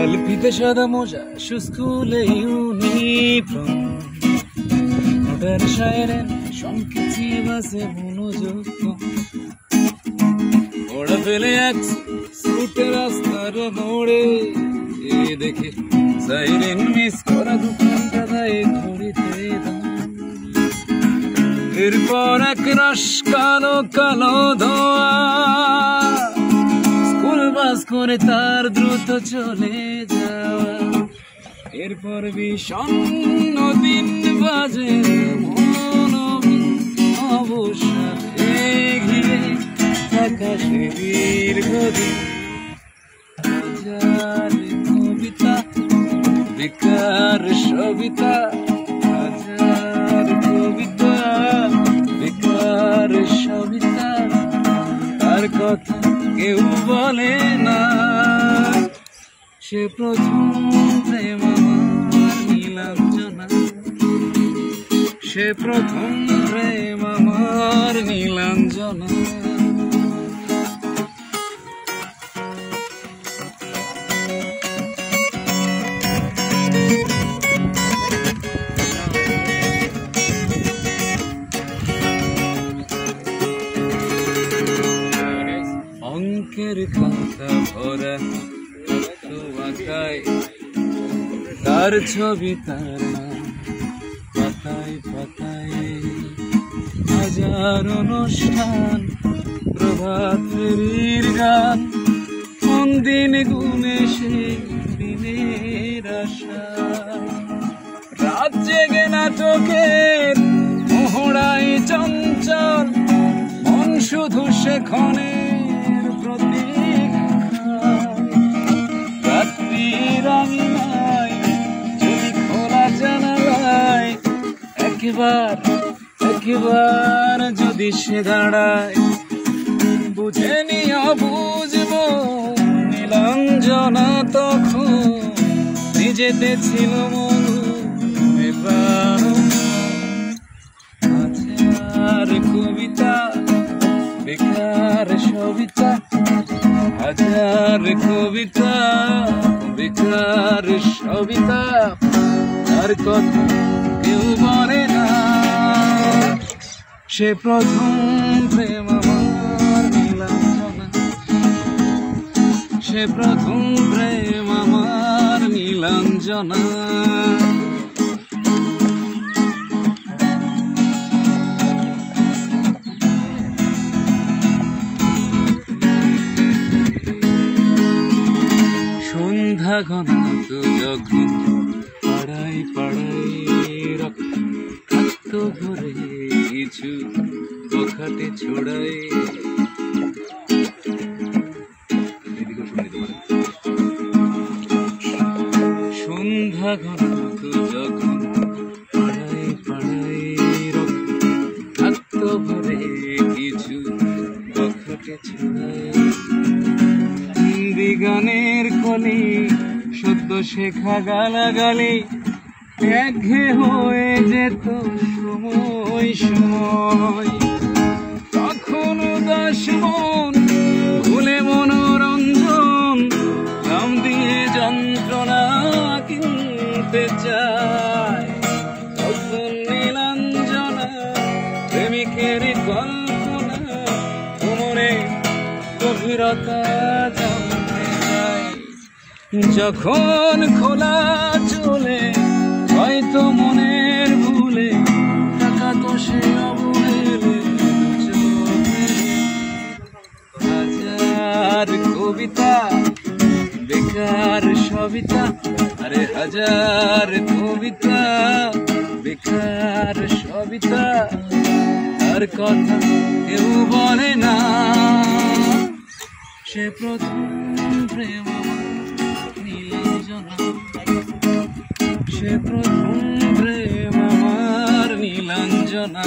সেলফিতে সাদা মোজা স্কুলে ইউনিফর্ম ওটার সাইরেন সংকেছি বাসে মনোযোগ ওড়া ফেলে এক স্কুটে রাস্তার মোড়ে দেখে সাইরেন মিস করা দোকানটা দেয় ঘড়িতে এরপর এক রাশ কালো কালো ধোয়া স্কুল বাস করে তার দ্রুত চলে যাওয়া এরপর বিষণ্ণ দিন বাজে অবসা ঘিরে আকাশে দীর্ঘদিন হাজার কবিতা বেকার সবিতা হাজার কবিতা বেকার সবিতা তার কথা কেউ বলে না সে প্রথম প্রেম আমার নীলাঞ্জনা সে প্রথম প্রেম আমার নীলাঞ্জনা অঙ্কের খাতা ভরা তো আঁকায় তার ছবি তার নাম পাতায় পাতায় হাজার অনুষ্ঠান প্রভাত ফেরির গান কোন দিন ঘুমে সেই দিনের আশা রাত জেগে নাটকের মোহড়াই চঞ্চল মন শুধু সেখানে একবার যদি সে দাঁড়ায় বুঝে নিও বুঝবো নীলাঞ্জনা তখন নিজেতে ছিল মধু হাজার কবিতা বেকার সবিতা হাজার কবিতা বেকার সবিতা তার কথা কেউ বলে না সে প্রথম প্রেম আমার নীলাঞ্জনা সে প্রথম প্রেম আমার নীলাঞ্জনা সন্ধ্যা ঘনাত যখন পাড়াই পাড়াই রক্ত ভরে কিছু বখাটে ছড়াই সন্ধ্যা ঘনাত যখন পাড়াই পাড়াই রক্ত ভরে কিছু বখাটে ছড়াই হিন্দি গানের কলি সদ্য শেখা গালাগালি একঘে হয়ে যেত সময় সময় তখন উদাস মন ভুলে মনোরঞ্জন দাম দিয়ে যন্ত্রণা কিনতে চায় তখন নীলাঞ্জনা প্রেমিকের কল্পনা মনে গভীরতা জানতে চায় যখন খোলা চলে হয়তো মনের ভুলে টাকা তো সে অবহেলে হাজার কবিতা বেকার সবিতা আরে হাজার কবিতা বেকার সবিতা তার কথা কেউ বলে না সে প্রথম প্রেম নীলাঞ্জনা সে প্রথম প্রেম আমার নীলাঞ্জনা।